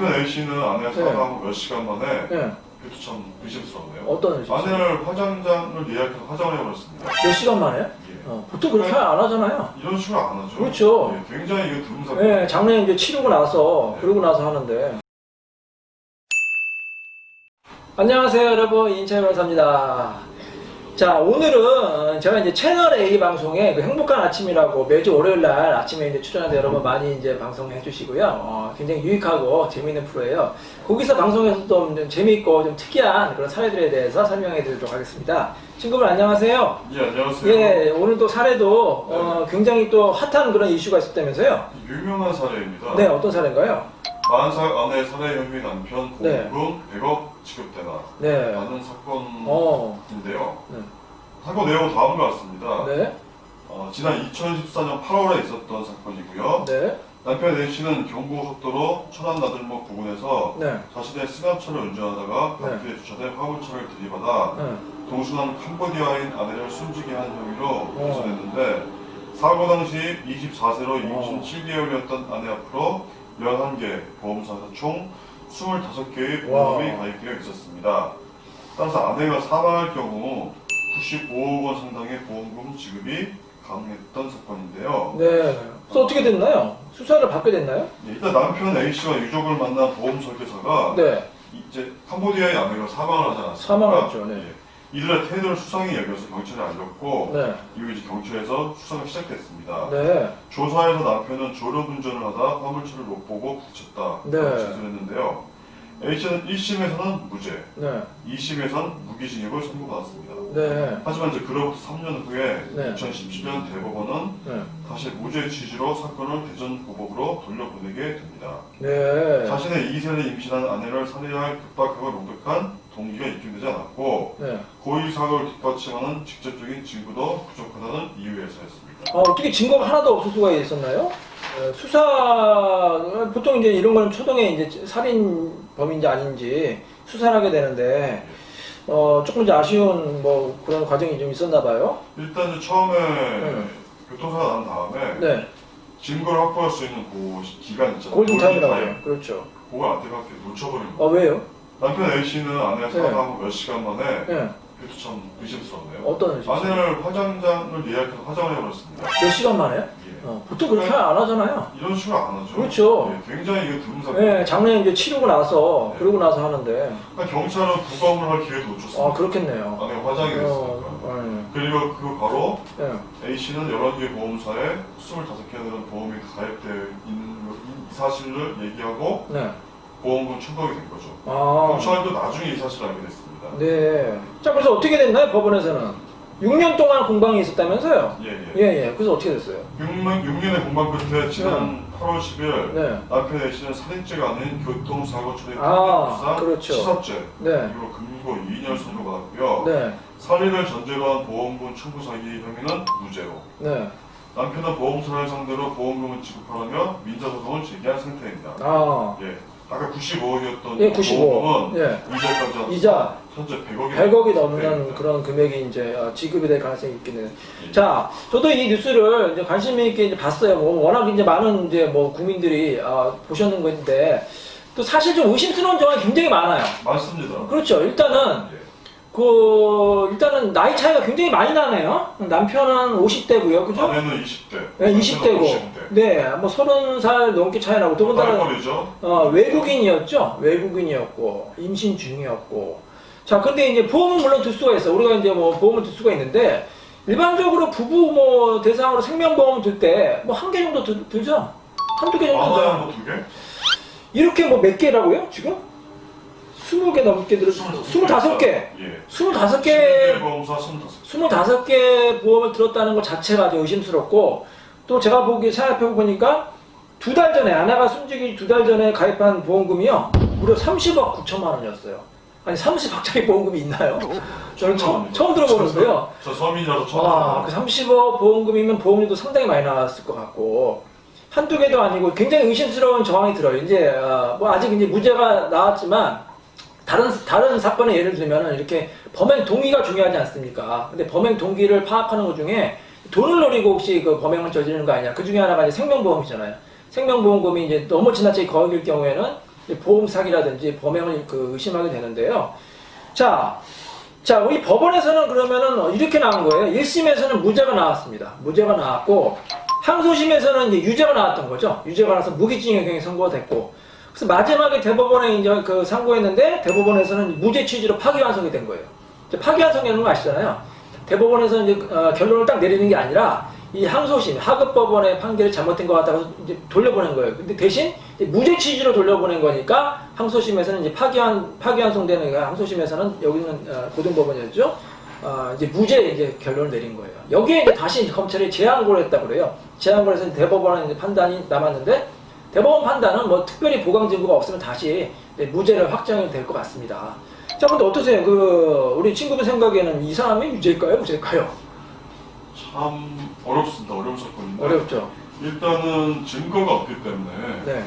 남편 A씨는 아내가 사망하고 몇 시간 만에 네. 그것도 참 의심스럽네요. 어떤 의심? 아내를 화장장을 예약해서 화장을 해버렸습니다. 몇 시간 만에? 예. 보통 그렇게 안 하잖아요. 이런 식으로 안 하죠. 그렇죠. 예, 굉장히 이거 드문 사건. 네, 장례 이제 치르고 나서, 네. 그러고 나서 하는데. 안녕하세요, 여러분. 이인찬 변호사입니다. 자, 오늘은 제가 이제 채널 A 방송에 그 행복한 아침이라고 매주 월요일 날 아침에 이제 출연하는데 여러분 많이 이제 방송해 주시고요. 굉장히 유익하고 재미있는 프로예요. 거기서 방송에서 좀 재미있고 좀 특이한 그런 사례들에 대해서 설명해 드리도록 하겠습니다. 친구분 안녕하세요. 예, 안녕하세요. 예, 오늘 또 사례도 굉장히 또 핫한 그런 이슈가 있었다면서요? 유명한 사례입니다. 네, 어떤 사례인가요? 40살 아내 살해 혐의 남편 네. 보험금 100억 지급되나 네. 라는 사건인데요. 네. 사건 내용은 다음과 같습니다. 네. 지난 2014년 8월에 있었던 사건이고요. 네. 남편 A씨는 경부고속도로 천안나들목 부근에서 네. 자신의 승합차를 운전하다가 네. 앞뒤에 주차된 화물차를 들이받아 네. 동순한 캄보디아인 아내를 숨지게 한 혐의로 기소됐는데 사고 당시 24세로 임신 7개월이었던 아내 앞으로 11개 보험사에서 총 25개의 보험이 가입되어 있었습니다. 따라서 아내가 사망할 경우 95억 원 상당의 보험금 지급이 가능했던 사건인데요. 네. 그래서 어떻게 됐나요? 수사를 받게 됐나요? 일단 남편 A씨와 유족을 만난 보험 설계사가 네. 이제 캄보디아의 아내가 사망을 하지 않았습니까? 사망했죠. 네. 이들의 태도를 수상히 여겨서 경찰에 알렸고 네. 이후 이제 경찰에서 수사가 시작됐습니다. 네. 조사에서 남편은 졸음운전을 하다 화물차를 못 보고 부딪혔다 네. 진술했는데요. A씨는 1심에서는 무죄, 네. 2심에서는 무기징역을 선고받았습니다. 네. 하지만 이제 그로부터 3년 후에 네. 2017년 대법원은 네. 다시 무죄 취지로 사건을 대전고법으로 돌려보내게 됩니다. 네. 자신의 2세를 임신한 아내를 살해할 급박하고 명백한 동기가 입증되지 않았고 네. 고의 사고를 뒷받침하는 직접적인 증거도 부족하다는 이유에서였습니다. 어떻게 증거가 하나도 없을 수가 있었나요? 수사 보통 이제 이런 거는 초동에 이제 살인범인지 아닌지 수사를 하게 되는데 조금 이제 아쉬운 뭐 그런 과정이 좀 있었나 봐요. 일단 이제 처음에 교통사고가 난 다음에 네. 증거를 확보할 수 있는 그 기간 있잖아요. 골든타임이라고 해요. 그렇죠. 그걸 안타깝게 놓쳐버린 거예요. 왜요? 남편 A씨는 아내가 사망하고 몇 시간 만에 네. 그것도 참 의심스럽네요. 어떤 의심? 아내를 화장장을 예약해서 화장을 해버렸습니다. 몇 시간 만에? 예. 보통 그렇게 안 하잖아요. 이런 식으로 안 하죠. 그렇죠. 예, 굉장히 이거 드문 사건. 네, 장례 이제 치르고 나서 네. 그러고 나서 하는데. 그러니까 경찰은 부검을 할 기회도 놓쳤습니다. 그렇겠네요. 아내가 화장이 됐으니까. 그리고 그 바로 네. A씨는 여러 개 보험사에 25개나 되는 보험이 가입되어 있는 이 사실을 얘기하고 네. 보험금 청구하게 된 거죠. 아. 경찰도 나중에 이 사실을 알게 됐습니다. 네. 자, 그래서 어떻게 됐나요? 법원에서는 6년 동안 공방이 있었다면서요? 예. 그래서 어떻게 됐어요? 6년의 공방 끝에 지난 8월 10일 네. 남편 A씨는 살인죄가 아닌 교통사고 처리 그렇죠. 치사죄 네. 그리고 금고 2년 선고받았고요. 네. 살인을 전제로 한 보험금 청구 사기 혐의는 무죄로. 네. 남편은 보험사를 상대로 보험금을 지급하라며 민사소송을 제기한 상태입니다. 예. 아까 95억이었던 예, 95억. 보험금은 예. 이자까지 이자 현재 100억이 100억이 넘는 그런 금액이 이제 지급이 될 가능성이 있겠네요. 자, 저도 이 뉴스를 이제 관심 있게 이제 봤어요. 뭐 워낙 이제 많은 이제 뭐 국민들이 보셨는 건데 또 사실 좀 의심스러운 점이 굉장히 많아요. 맞습니다. 그렇죠. 일단은 예. 일단은 나이 차이가 굉장히 많이 나네요. 남편은 50대고요, 그죠? 아내는 20대. 네, 20대고. 50대. 네, 뭐 30살 넘게 차이 나고 더군다나 딸거리죠. 외국인이었죠. 외국인이었고 임신 중이었고. 자, 근데 이제 보험은 물론 들 수가 있어. 우리가 이제 뭐 보험을 들 수가 있는데 일반적으로 부부 뭐 대상으로 생명보험 들 때 뭐 한 개 정도 들죠. 한두 개 정도 많아야 들어요. 뭐 2개? 이렇게 뭐 몇 개라고요? 지금? 20개 넘게 들어. 25개. 예. 25개. 보험사 25개 보험을 들었다는 것 자체가 좀 의심스럽고, 또 제가 생각해 보니까 2달 전에, 아내가 숨지기 2달 전에 가입한 보험금이요, 무려 30억 9천만 원이었어요. 아니, 30억짜리 보험금이 있나요? 저는 처음 들어보는데요. 저 서민이라서 처음 그 30억 보험금이면 보험료도 상당히 많이 나왔을 것 같고, 한두 개도 아니고 굉장히 의심스러운 정황이 들어요. 이제, 뭐 아직 이제 무죄가 나왔지만, 다른 사건의 예를 들면 이렇게 범행 동기가 중요하지 않습니까? 근데 범행 동기를 파악하는 것 중에 돈을 노리고 혹시 그 범행을 저지르는 거 아니냐? 그 중에 하나가 이제 생명보험이잖아요. 생명보험금이 이제 너무 지나치게 거액일 경우에는 보험 사기라든지 범행을 의심하게 되는데요. 자, 우리 법원에서는 그러면은 이렇게 나온 거예요. 1심에서는 무죄가 나왔습니다. 무죄가 나왔고, 항소심에서는 이제 유죄가 나왔던 거죠. 유죄가 나와서 무기징역형이 선고가 됐고, 그래서 마지막에 대법원에 이제 상고했는데, 대법원에서는 무죄 취지로 파기환송이 된 거예요. 파기환송이라는 거 아시잖아요. 대법원에서 이제 결론을 딱 내리는 게 아니라, 이 항소심, 하급법원의 판결이 잘못된 것 같다고 이제 돌려보낸 거예요. 근데 대신 무죄 취지로 돌려보낸 거니까 항소심에서는 이제 파기환송되는 거야. 항소심에서는 여기는 고등법원이었죠. 이제 무죄 이제 결론을 내린 거예요. 여기에 이제 다시 검찰이 재항고를 했다고 그래요. 재항고를 해서 대법원은 이제 판단이 남았는데 대법원 판단은 뭐 특별히 보강 증거가 없으면 다시 무죄를 확정이 될 것 같습니다. 자, 근데 어떠세요? 우리 친구분 생각에는 이 사람이 유죄일까요? 무죄일까요? 참 어렵습니다. 어려운 사건인데 어렵죠. 일단은 증거가 없기 때문에 네.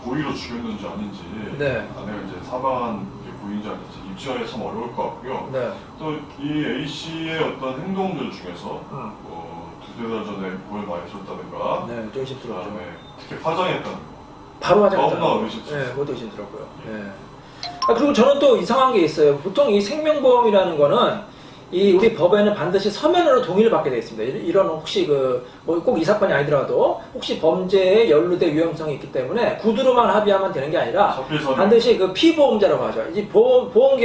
고의로 죽였는지 아닌지 네. 아내가 이제 사망한 게 고의인지 아닌지 입증하기 참 어려울 것 같고요. 네. 또 이 A 씨의 어떤 행동들 중에서 두세 달 전에 물을 많이 줬다든가, 네, 좀 의심스럽죠. 그다음에 특히 화장했다는 거. 바로 화장했다. 너무나 의심스럽죠. 네, 그것도 의심스럽고요. 네. 그리고 저는 또 이상한 게 있어요. 보통 이 생명보험이라는 거는 이 우리 법에는 반드시 서면으로 동의를 받게 되어 있습니다. 이런 혹시 뭐 꼭 이 사건이 아니더라도 혹시 범죄에 연루될 위험성이 있기 때문에 구두로만 합의하면 되는 게 아니라 반드시 피보험자라고 하죠. 이 보험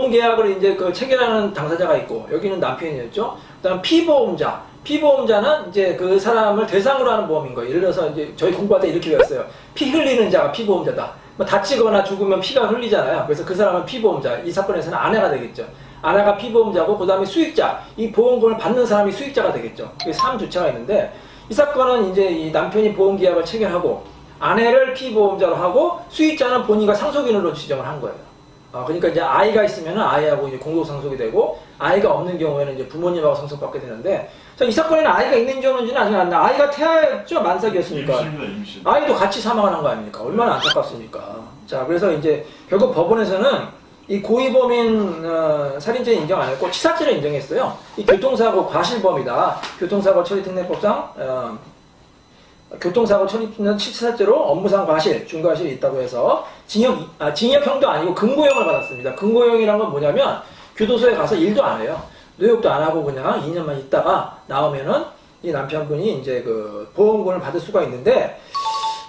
계약을 이제 체결하는 당사자가 있고 여기는 남편이었죠. 그다음 피보험자는 이제 그 사람을 대상으로 하는 보험인 거예요. 예를 들어서 이제 저희 공부할 때 이렇게 배웠어요. 피 흘리는 자가 피보험자다. 뭐 다치거나 죽으면 피가 흘리잖아요. 그래서 그 사람은 피보험자. 이 사건에서는 아내가 되겠죠. 아내가 피보험자고 그 다음에 수익자, 이 보험금을 받는 사람이 수익자가 되겠죠. 그게 3주체가 있는데 이 사건은 이제 이 남편이 보험계약을 체결하고 아내를 피보험자로 하고 수익자는 본인과 상속인으로 지정을 한 거예요. 그러니까 이제 아이가 있으면 아이하고 이제 공동 상속이 되고 아이가 없는 경우에는 이제 부모님하고 상속받게 되는데 자, 이 사건에는 아이가 있는지 없는지는 아직 안 나. 아이가 태아였죠? 만삭이었으니까. 임신. 아이도 같이 사망을 한 거 아닙니까? 얼마나 안타깝습니까? 자, 그래서 이제 결국 법원에서는 이 고의범인 살인죄 인정 안 했고 치사죄를 인정했어요. 이 교통사고 과실범이다. 교통사고 처리특례법상 교통사고 처리는 치사죄로 업무상 과실, 중과실이 있다고 해서 징역형도 아니고 금고형을 받았습니다. 금고형이란 건 뭐냐면 교도소에 가서 일도 안 해요. 노역도 안 하고 그냥 2년만 있다가 나오면은 이 남편분이 이제 보험금을 받을 수가 있는데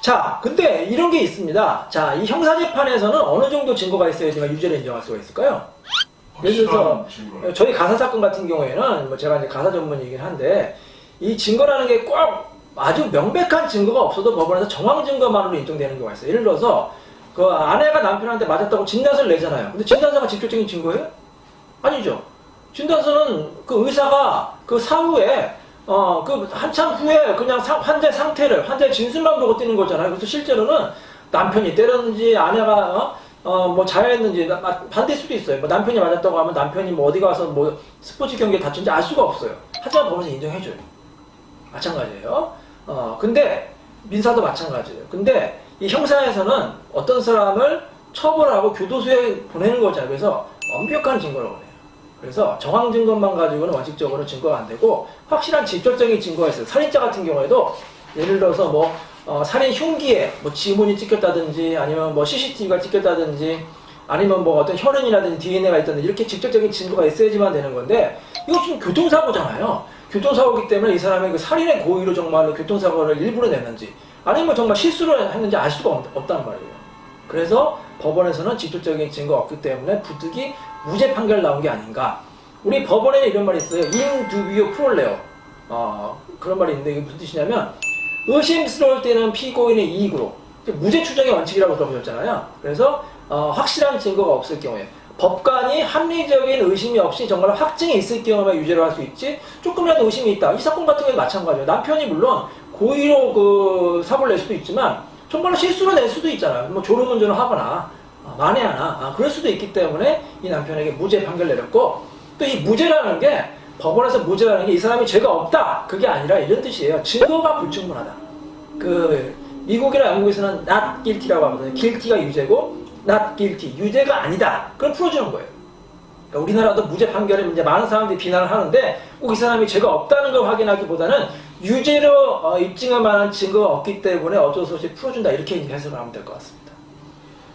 자, 근데 이런 게 있습니다. 자, 이 형사재판에서는 어느 정도 증거가 있어야지만 유죄를 인정할 수가 있을까요? 예를 들어서 저희 가사 사건 같은 경우에는 뭐 제가 이제 가사 전문이긴 한데 이 증거라는 게 꼭 아주 명백한 증거가 없어도 법원에서 정황 증거만으로 인정되는 경우가 있어요. 예를 들어서 그 아내가 남편한테 맞았다고 진단서를 내잖아요. 근데 진단서가 직접적인 증거예요? 아니죠. 진단서는 그 의사가 그 사후에 한참 후에 그냥 환자의 상태를, 환자의 진술만 보고 뜨는 거잖아요. 그래서 실제로는 남편이 때렸는지, 아내가, 뭐 자해했는지, 반대일 수도 있어요. 뭐 남편이 맞았다고 하면 남편이 뭐 어디 가서 뭐 스포츠 경기에 다쳤는지 알 수가 없어요. 하지만 법원에서 인정해줘요. 마찬가지예요. 근데, 민사도 마찬가지예요. 근데 이 형사에서는 어떤 사람을 처벌하고 교도소에 보내는 거잖아요. 그래서 완벽한 증거라고 해요. 그래서 정황 증거만 가지고는 원칙적으로 증거가 안 되고 확실한 직접적인 증거가 있어요. 살인자 같은 경우에도 예를 들어서 뭐 살인 흉기에 뭐 지문이 찍혔다든지 아니면 뭐 CCTV가 찍혔다든지 아니면 뭐 어떤 혈흔이라든지 DNA가 있다든지 이렇게 직접적인 증거가 있어야지만 되는 건데 이거 지금 교통사고잖아요. 교통사고이기 때문에 이 사람의 그 살인의 고의로 정말로 교통사고를 일부러 냈는지 아니면 정말 실수로 했는지 알 수가 없단 말이에요. 그래서 법원에서는 직접적인 증거가 없기 때문에 부득이 무죄 판결 나온 게 아닌가. 우리 법원에 이런 말이 있어요. in dubio pro reo. 그런 말이 있는데 이게 무슨 뜻이냐면 의심스러울 때는 피고인의 이익으로 무죄 추정의 원칙이라고 들어보셨잖아요. 그래서 확실한 증거가 없을 경우에 법관이 합리적인 의심이 없이 정말 확증이 있을 경우만 유죄를 할 수 있지 조금이라도 의심이 있다. 이 사건 같은 경우에 마찬가지예요. 남편이 물론 고의로 사고를 낼 수도 있지만 정말로 실수로 낼 수도 있잖아요. 뭐 졸음운전을 하거나 만회하나 그럴 수도 있기 때문에 이 남편에게 무죄 판결 내렸고 또 이 무죄라는 게 법원에서 무죄라는 게 이 사람이 죄가 없다 그게 아니라 이런 뜻이에요. 증거가 불충분하다. 미국이나 영국에서는 not guilty라고 하거든요. guilty가 유죄고 not guilty 유죄가 아니다. 그럼 풀어주는 거예요. 그러니까 우리나라도 무죄 판결에 이제 많은 사람들이 비난을 하는데 꼭 이 사람이 죄가 없다는 걸 확인하기보다는 유죄로 입증할 만한 증거가 없기 때문에 어쩔 수 없이 풀어준다 이렇게 해석을 하면 될 것 같습니다.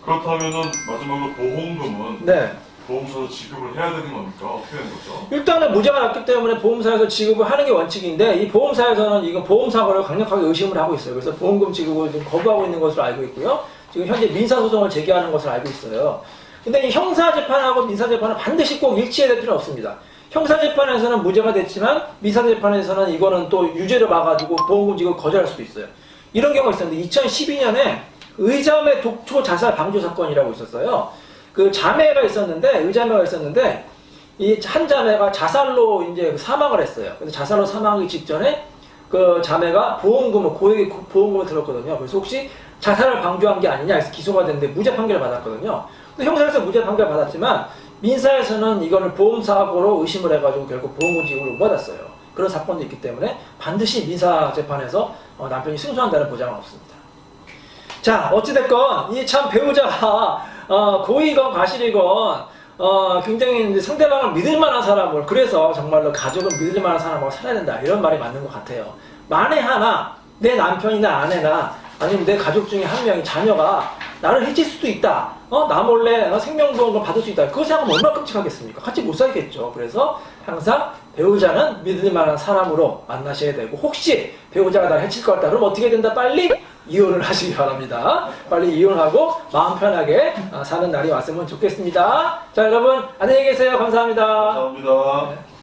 그렇다면은 마지막으로 보험금은 네. 보험사에서 지급을 해야 되는 겁니까? 어떻게 되는 거죠? 일단은 무죄가 났기 때문에 보험사에서 지급을 하는 게 원칙인데 이 보험사에서는 이거 보험사고를 강력하게 의심을 하고 있어요. 그래서 보험금 지급을 좀 거부하고 있는 것으로 알고 있고요. 지금 현재 민사소송을 제기하는 것으로 알고 있어요. 근데 이 형사재판하고 민사재판은 반드시 꼭 일치해야 될 필요는 없습니다. 형사재판에서는 무죄가 됐지만 민사재판에서는 이거는 또 유죄를 봐가지고 보험금 지급을 거절할 수도 있어요. 이런 경우가 있었는데 2012년에 의자매 독초 자살 방조 사건이라고 있었어요. 그 자매가 있었는데 의자매가 있었는데 이 한 자매가 자살로 이제 사망을 했어요. 근데 자살로 사망하기 직전에 그 자매가 보험금을 고액의 보험금을 들었거든요. 그래서 혹시 자살을 방조한 게 아니냐 해서 기소가 됐는데 무죄 판결을 받았거든요. 근데 형사에서 무죄 판결을 받았지만 민사에서는 이거는 보험사고로 의심을 해가지고 결국 보험금 지급을 못 받았어요. 그런 사건도 있기 때문에 반드시 민사 재판에서 남편이 승소한다는 보장은 없습니다. 자, 어찌됐건 이 참 배우자가 고의건 과실이건 굉장히 이제 상대방을 믿을 만한 사람을, 그래서 정말로 가족을 믿을 만한 사람하고 살아야 된다, 이런 말이 맞는 것 같아요. 만에 하나 내 남편이나 아내나 아니면 내 가족 중에 한 명이, 자녀가 나를 해칠 수도 있다, 나 몰래 생명보험을 받을 수 있다, 그거 생각하면 얼마나 끔찍하겠습니까? 같이 못 살겠죠. 그래서 항상 배우자는 믿을 만한 사람으로 만나셔야 되고, 혹시 배우자가 나를 해칠 것 같다 그럼 어떻게 된다? 빨리 이혼을 하시기 바랍니다. 빨리 이혼하고 마음 편하게 사는 날이 왔으면 좋겠습니다. 자, 여러분 안녕히 계세요. 감사합니다. 감사합니다. 네.